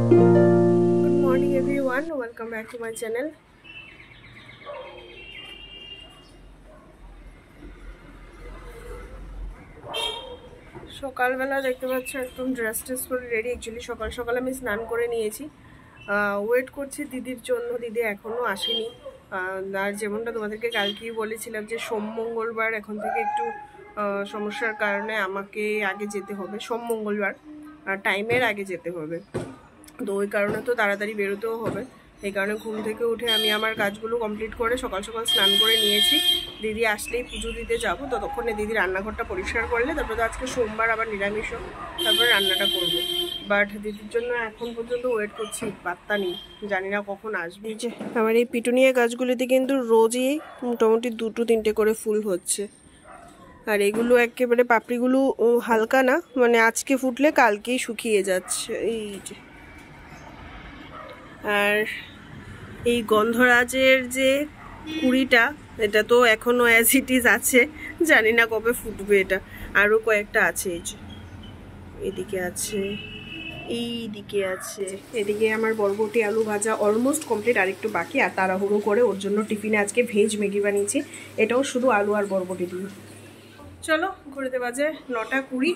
Good morning everyone, welcome back to my channel. সকালবেলা দেখতে পাচ্ছ একদম ড্রেস করে রেডি। অ্যাকচুয়ালি সকাল সকাল আমি স্নান করে নিয়েছি, ওয়েট করছি দিদির জন্য। দিদি এখনও আসেনি। আর যেমনটা তোমাদেরকে কালকেই বলেছিলাম যে সোম মঙ্গলবার এখন থেকে একটু সমস্যার কারণে আমাকে আগে যেতে হবে, সোম মঙ্গলবার টাইমের আগে যেতে হবে। তো ওই কারণে তো তাড়াতাড়ি বেরোতেও হবে। এই কারণে ঘুম থেকে উঠে আমি আমার কাজগুলো কমপ্লিট করে সকাল সকাল স্নান করে নিয়েছি। দিদি আসলেই পুজো দিতে যাবো, ততক্ষণে দিদি রান্নাঘরটা পরিষ্কার করলে তারপরে তো আজকে সোমবার আবার নিরামিষ, তারপরে রান্নাটা করব। বাট দিদির জন্য এখন পর্যন্ত ওয়েট করছি, পাত্তা নেই, জানি না কখন আসবে। যে আমার এই পিটুনিয়া গাছগুলিতে কিন্তু রোজই মোটামুটি 2-3টে করে ফুল হচ্ছে। আর এগুলো একেবারে পাপড়িগুলো হালকা না, মানে আজকে ফুটলে কালকেই শুকিয়ে যাচ্ছে। এই যে আর এই গন্ধরাজের যে কুড়িটা, এটা তো এখনো অ্যাজ ইট ইজ আছে, জানি না কবে ফুটবে এটা। আরও কয়েকটা আছে, এই যে এদিকে আছে, এইদিকে আছে। এদিকে আমার বরবটি আলু ভাজা অলমোস্ট কমপ্লিট, আরেকটু বাকি। আর তাড়াহুড়ো করে ওর জন্য টিফিনে আজকে ভেজ ম্যাগি বানিয়েছি, এটাও শুধু আলু আর বরবটি দিয়ে। চলো, ঘুরতে বাজে 9:20,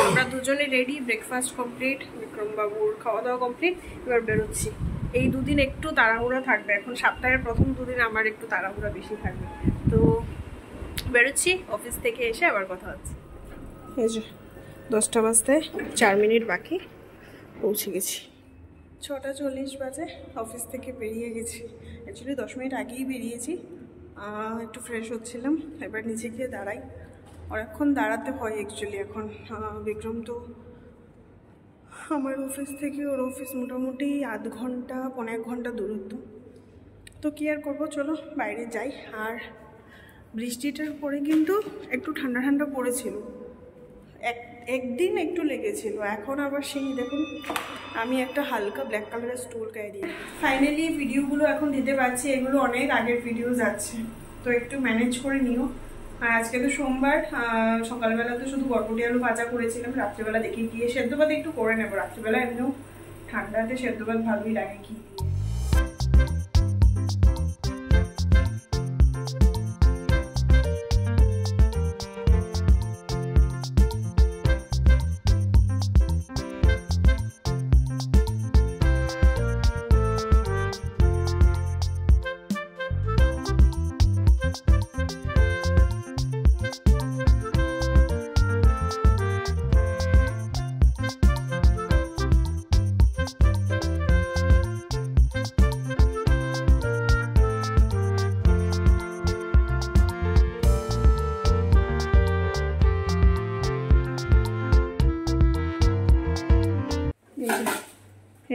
আমরা দুজনে রেডি, ব্রেকফাস্ট কমপ্লিট, বিক্রমবাবুর খাওয়া দাওয়া কমপ্লিট, এবার বেরোচ্ছি। এই দুদিন একটু তাড়াহুড়া থাকবে, এখন সপ্তাহের প্রথম দুদিন আমার একটু তাড়াহুড়া বেশি থাকবে। তো বেরোচ্ছি, অফিস থেকে এসে আবার কথা হচ্ছে। এই যে 10টা বাজতে 4 মিনিট বাকি, পৌঁছে গেছি। 6:40 বাজে অফিস থেকে বেরিয়ে গেছি। অ্যাকচুয়ালি 10 মিনিট আগেই বেরিয়েছি, একটু ফ্রেশ হচ্ছিলাম। এবার নিচে গিয়ে দাঁড়াই, অনেকক্ষণ দাঁড়াতে হয় অ্যাকচুয়ালি। এখন বিক্রম তো আমার অফিস থেকে ওর অফিস মোটামুটি আধ ঘন্টা 1.5 ঘন্টা দূরত্ব। তো কী আর করবো, চলো বাইরে যাই। আর বৃষ্টিটার পরে কিন্তু একটু ঠান্ডা ঠান্ডা পড়েছিল, একদিন একটু লেগেছিল। এখন আবার সেই দেখুন, আমি একটা হালকা ব্ল্যাক কালারের স্টোল গায়ে দিই। ফাইনালি ভিডিওগুলো এখন দিতে পারছি, এগুলো অনেক আগের ভিডিও যাচ্ছে, তো একটু ম্যানেজ করে নিও। আর আজকে তো সোমবার, সকালবেলা তো শুধু বরবটি আলু ভাজা করেছিলাম, রাত্রিবেলা দেখি গিয়ে সেদ্ধ ভাত একটু করে নেবো। রাত্রিবেলা এমনিও ঠান্ডাতে সেদ্ধ ভাত ভালোই লাগে কি।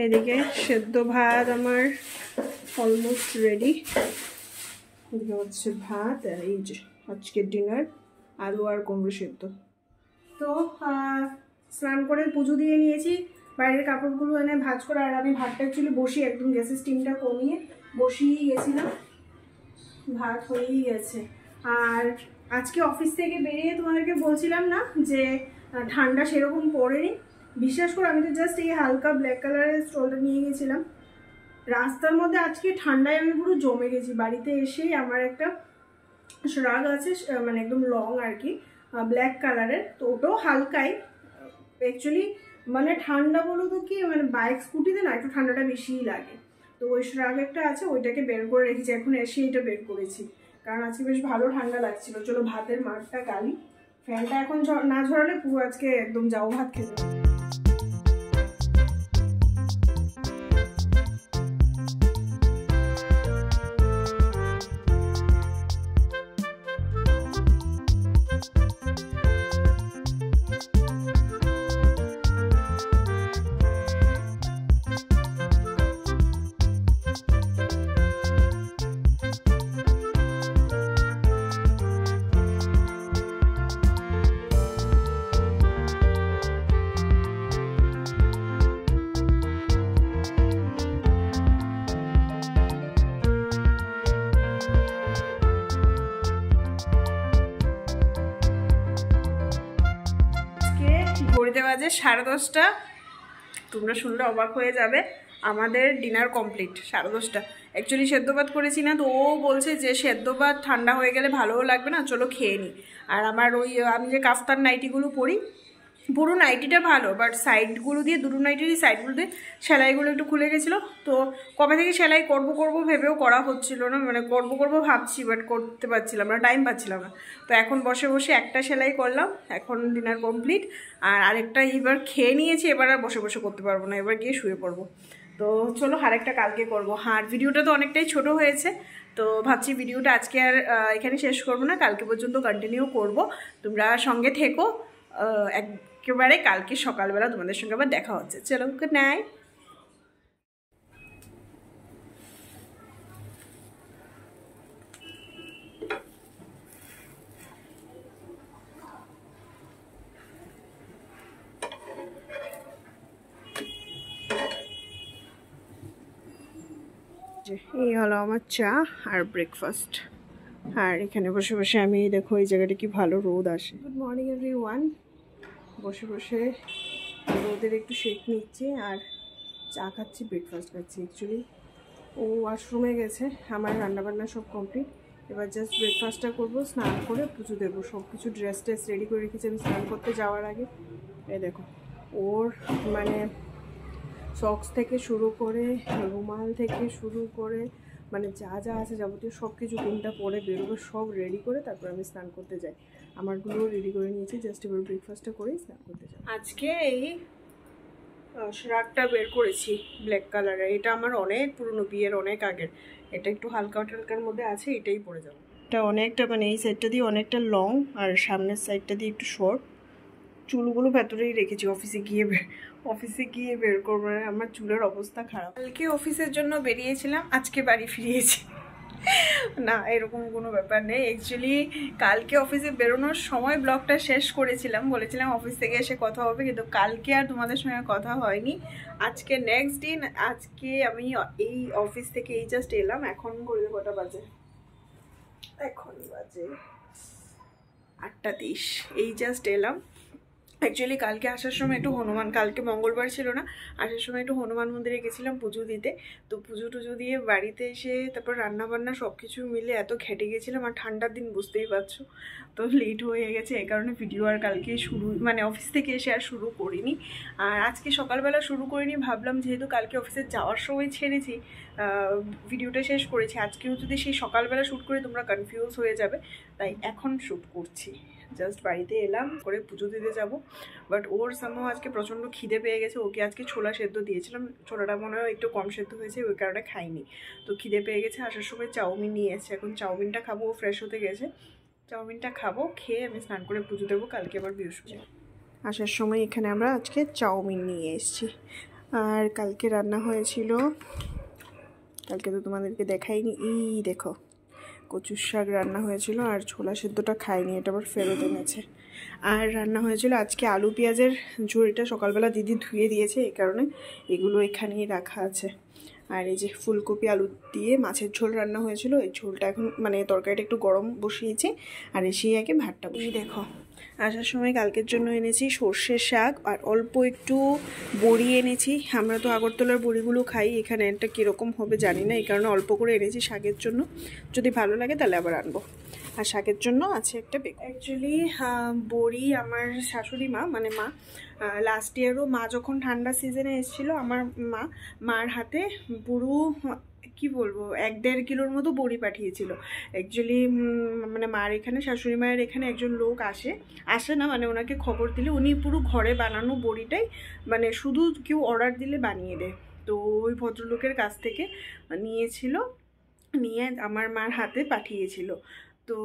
এদিকে সেদ্ধ ভাত আমার অলমোস্ট রেডি। এদিকে হচ্ছে ভাত, আর এই যে আজকের ডিনার আলু আর কুমড়ো সেদ্ধ। তো স্নান করে পুজো দিয়ে নিয়েছি, বাইরের কাপড়গুলো এনে ভাঁজ করে। আর আমি ভাতটা অ্যাকচুয়ালি বসিয়ে একদম গ্যাসের স্টিমটা কমিয়ে বসিয়েই গেছিলাম, ভাত হয়েই গেছে। আর আজকে অফিস থেকে বেরিয়ে তোমাদেরকে বলছিলাম না যে ঠান্ডা সেরকম পড়েনি। বিশ্বাস করে আমি তো জাস্ট এই হালকা ব্ল্যাক কালারের স্টোলটা নিয়ে গেছিলাম। রাস্তার মধ্যে আজকে ঠান্ডায় আমি পুরো জমে গেছি। বাড়িতে এসেই আমার একটা শ্রাগ আছে, মানে একদম লং আর কি, ব্ল্যাক কালারের, তো ওটাও হালকাই অ্যাকচুয়ালি। মানে ঠান্ডা বলো তো কি, মানে বাইক স্কুটিতে না একটু ঠান্ডাটা বেশিই লাগে। তো ওই শ্রাগ একটা আছে, ওইটাকে বের করে রেখেছি, এখন এসে এটা বের করেছি, কারণ আজকে বেশ ভালো ঠান্ডা লাগছিল। চলো ভাতের মাঠটা গালি, ফ্যানটা এখন না ঝরালে পুরো আজকে একদম যাও ভাত খেতে। ঘড়িতে বাজে 10:30। তোমরা শুনলে অবাক হয়ে যাবে, আমাদের ডিনার কমপ্লিট 10:30। অ্যাকচুয়ালি সেদ্ধ ভাত করেছি না, তো ও বলছে যে সেদ্ধ ভাত ঠান্ডা হয়ে গেলে ভালোও লাগবে না, চলো খেয়ে নিই। আর আমার ওই আমি যে কাফতান নাইটিগুলো পরি, পুরো নাইটিটা ভালো, বাট সাইডগুলো দিয়ে, দুটো নাইটিরই সাইডগুলো দিয়ে সেলাইগুলো একটু খুলে গেছিলো। তো কবে থেকে সেলাই করবো ভেবেও করা হচ্ছিল না, মানে করবো ভাবছি, বাট করতে পারছিলাম না, টাইম পাচ্ছিলাম না। তো এখন বসে বসে একটা সেলাই করলাম, এখন ডিনার কমপ্লিট। আর আরেকটা এবার খেয়ে নিয়েছি, এবার আর বসে বসে করতে পারবো না, এবার গিয়ে শুয়ে পড়বো। তো চলো আরেকটা কালকে করবো। আর ভিডিওটা তো অনেকটাই ছোট হয়েছে, তো ভাবছি ভিডিওটা আজকে আর এখানে শেষ করবো না, কালকে পর্যন্ত কন্টিনিউ করব। তোমরা সঙ্গে থেকো, একেবারে কালকে সকালবেলা তোমাদের সঙ্গে আবার দেখা হচ্ছে। চলো, গুড নাইট। এই হলো আমার চা আর ব্রেকফাস্ট। আর এখানে বসে বসে আমি দেখো এই জায়গাটা কি ভালো রোদ আসে। Good morning everyone. বসে বসে রোদের একটু শেক নিচ্ছি আর চা খাচ্ছি, ব্রেকফাস্ট খাচ্ছি। অ্যাকচুয়ালি ও ওয়াশরুমে গেছে, আমার রান্নাবান্না সব কমপ্লিট। এবার জাস্ট ব্রেকফাস্টটা করবো, স্নান করে পুজো দেবো। সব কিছু ড্রেস রেডি করে রেখেছি আমি স্নান করতে যাওয়ার আগে। এই দেখো ওর মানে সক্স থেকে শুরু করে, রুমাল থেকে শুরু করে, মানে যা যা আছে যাবতীয় সব কিছু কোনটা পরে বেরোবো সব রেডি করে তারপর আমি স্নান করতে যাই। আমারগুলো রেডি করে নিয়েছি, জাস্ট এবার ব্রেকফাস্টটা করেই স্নান করতে যাই। আজকে এই শ্রাগটা বের করেছি ব্ল্যাক কালারের। এটা আমার অনেক পুরনো, বিয়ের অনেক আগের। এটা একটু হালকা টালকার মধ্যে আছে, এটাই পরে যাবো। এটা অনেকটা মানে এই সাইডটা দিয়ে অনেকটা লং আর সামনের সাইডটা দিয়ে একটু শর্ট। চুলগুলো ভেতরেই রেখেছি, অফিসে গিয়ে বের করবো। আমার চুলের অবস্থা খারাপ। কালকে অফিসের জন্য বেরিয়েছিলাম, আজকে বাড়ি ফিরিয়েছি। না, এরকম কোনো ব্যাপার নেই। অ্যাকচুয়ালি কালকে অফিসে বেরোনোর সময় ব্লগটা শেষ করেছিলাম, বলেছিলাম অফিস থেকে এসে কথা হবে, কিন্তু কালকে আর তোমাদের সঙ্গে কথা হয়নি। আজকে নেক্সট দিন। আজকে আমি এই অফিস থেকে এই জাস্ট এলাম। এখন ঘড়িতে কটা বাজে? এখন বাজে 8:30। এই জাস্ট এলাম। অ্যাকচুয়ালি কালকে আসার সময় একটু কালকে মঙ্গলবার ছিল না, আসার সময় একটু হনুমান মন্দিরে গেছিলাম পুজো দিতে। তো পুজো টুজো দিয়ে বাড়িতে এসে তারপর রান্নাবান্না সব কিছু মিলে এত ঘেটে গেছিলাম। আর ঠান্ডার দিন বুঝতেই পারছো, তো লেট হয়ে গেছে। এই কারণে ভিডিও আর কালকে মানে অফিস থেকে এসে আর শুরু করিনি। আর আজকে সকালবেলা শুরু করিনি, ভাবলাম যেহেতু কালকে অফিসে যাওয়ার সময় ছেড়েছি, ভিডিওটা শেষ করেছি, আজকেও যদি সেই সকালবেলা শ্যুট করে তোমরা কনফিউজ হয়ে যাবে, তাই এখন শ্যুট করছি। জাস্ট বাড়িতে এলাম, করে পুজো দিতে যাব। বাট ওর সামহাও আজকে প্রচণ্ড খিদে পেয়ে গেছে। ওকে আজকে ছোলা সেদ্ধ দিয়েছিলাম, ছোলাটা মনে হয় একটু কম সেদ্ধ হয়েছে, ওই কারণে খাইনি। তো খিদে পেয়ে গেছে, আসার সময় চাউমিন নিয়ে এসেছে। এখন চাউমিনটা খাবো, ও ফ্রেশ হতে গেছে, চাউমিনটা খাবো, খেয়ে আমি স্নান করে পুজো দেবো। কালকে আবার বৃহস্পতিবার। আসার সময় এখানে আমরা আজকে চাউমিন নিয়ে এসেছি। আর কালকে রান্না হয়েছিল, কালকে তো তোমাদেরকে দেখাইনি, এই দেখো কচুর শাক রান্না হয়েছিল। আর ছোলা সেদ্ধটা খাইনি, এটা আবার ফেরত এনেছে। আর রান্না হয়েছিল আজকে আলু পেঁয়াজের ঝুড়িটা সকালবেলা দিদি ধুয়ে দিয়েছে, এই কারণে এগুলো এখানেই রাখা আছে। আর এই যে ফুলকপি আলু দিয়ে মাছের ঝোল রান্না হয়েছিল, এই ঝোলটা এখন মানে তরকারিটা একটু গরম বসিয়েছি। আর এসেই আগে ভাতটা বসিয়ে। দেখো আসার সময় কালকের জন্য এনেছি সর্ষের শাক আর অল্প একটু বড়ি এনেছি। আমরা তো আগরতলার বড়িগুলো খাই, এখানে একটা কীরকম হবে জানি না, এই কারণে অল্প করে এনেছি শাকের জন্য। যদি ভালো লাগে তাহলে আবার আনবো। আর শাকের জন্য আছে একটা অ্যাকচুয়ালি বড়ি আমার শাশুড়ি মা মানে মা লাস্ট ইয়ারও মা যখন ঠান্ডা সিজনে এসেছিলো, আমার মার হাতে পুরো কি বলবো 1-1.5 কিলোর মতো বড়ি পাঠিয়েছিল। অ্যাকচুয়ালি মানে মার এখানে, শাশুড়ি মায়ের এখানে একজন লোক আসে না, মানে ওনাকে খবর দিলে উনি পুরো ঘরে বানানো বড়িটাই মানে শুধু কেউ অর্ডার দিলে বানিয়ে দেয়। তো ওই ভদ্রলোকের কাছ থেকে নিয়ে আমার মার হাতে পাঠিয়েছিল। তো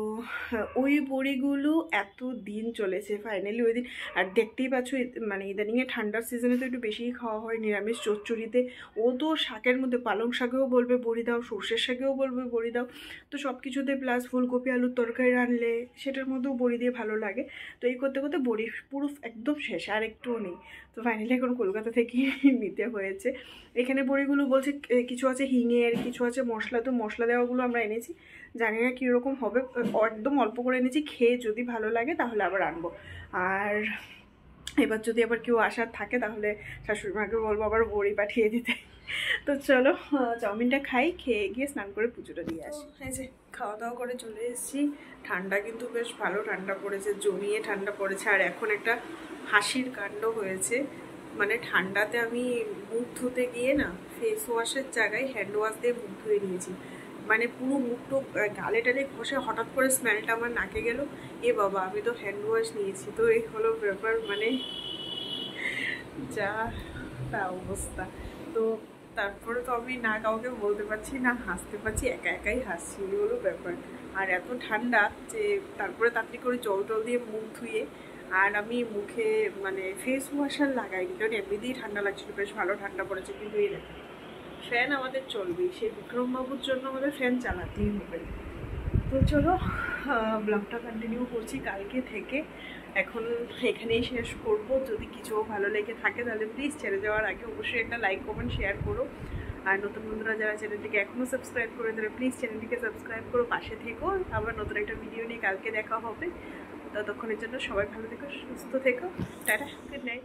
ওই বড়িগুলো এত দিন চলেছে, ফাইনালি ওই দিন। আর দেখতেই পাচ্ছ মানে ইদানিংয়ে ঠান্ডার সিজনে তো একটু বেশিই খাওয়া হয় নিরামিষ চচ্চড়িতে। ও তো শাকের মধ্যে পালং শাকেও বলবে বড়ি দাও, সর্ষের শাকেও বলবে বড়ি দাও, তো সব কিছুতে প্লাস ফুলকপি আলুর তরকারি রানলে সেটার মধ্যেও বড়ি দিয়ে ভালো লাগে। তো এই করতে করতে বড়ি পুরো একদম শেষ, আর একটুও নেই। তো ফাইনালি এখন কলকাতা থেকে নিতে হয়েছে। এখানে বড়িগুলো বলছে কিছু আছে হিঙের, কিছু আছে মশলা, তো মশলা দেওয়াগুলো আমরা এনেছি, জানি না কীরকম হবে, একদম অল্প করে এনেছি। খেয়ে যদি ভালো লাগে তাহলে আবার আনবো। আর এবার যদি আবার কেউ আসার থাকে তাহলে শাশুড়ি মাকে বলবো আবার বড়ি পাঠিয়ে দিতে। তো চলো চাউমিনটা খাই, খেয়ে গিয়ে স্নান করে পুজোটা দিয়ে আসি। এই যে খাওয়া দাওয়া করে চলে এসেছি। ঠান্ডা কিন্তু বেশ ভালো ঠান্ডা পড়েছে, জমিয়ে ঠান্ডা পড়েছে। আর এখন একটা হাসির কাণ্ড হয়েছে, মানে ঠান্ডাতে আমি মুখ ধুতে গিয়ে না ফেস ওয়াশের জায়গায় হ্যান্ড ওয়াশ দিয়ে মুখ ধুয়ে নিয়েছি। মানে পুরো মুখটো গালে টালে ঘষে হঠাৎ করে স্মেলটা আমার নাকে গেল, এ বাবা আমি তো হ্যান্ড ওয়াশ নিয়েছি। তো এই হলো ব্যাপার, মানে যা তা অবস্থা। তো তারপরে তো আমি না কাউকে বলতে পারছি না হাসতে পারছি, একা একাই হাসছি, এই হলো ব্যাপার। আর এত ঠান্ডা যে তারপরে তাড়াতাড়ি করে জল টল দিয়ে মুখ ধুয়ে, আর আমি মুখে মানে ফেস ওয়াশার লাগাইনি কারণ এমনিতেই ঠান্ডা লাগছিল, বেশ ভালো ঠান্ডা পড়েছে। কিন্তু এই দেখো ফ্যান আমাদের চলবেই, সেই বিক্রমবাবুর জন্য আমাদের ফ্যান চালাতেই হবে। তো চলো ব্লগটা কন্টিনিউ করছি কালকে থেকে। এখন এখানেই শেষ করব। যদি কিছু ভালো লেগে থাকে তাহলে প্লিজ ছেড়ে যাওয়ার আগে অবশ্যই একটা লাইক কমেন্ট শেয়ার করো। আর নতুন বন্ধুরা যারা চ্যানেলটিকে এখনও সাবস্ক্রাইব করে তারা প্লিজ চ্যানেলটিকে সাবস্ক্রাইব করো, পাশে থেকো। আবার নতুন একটা ভিডিও নিয়ে কালকে দেখা হবে। ততক্ষণের জন্য সবাই ভালো থেকো, সুস্থ থেকো, টাটা, গুড নাইট।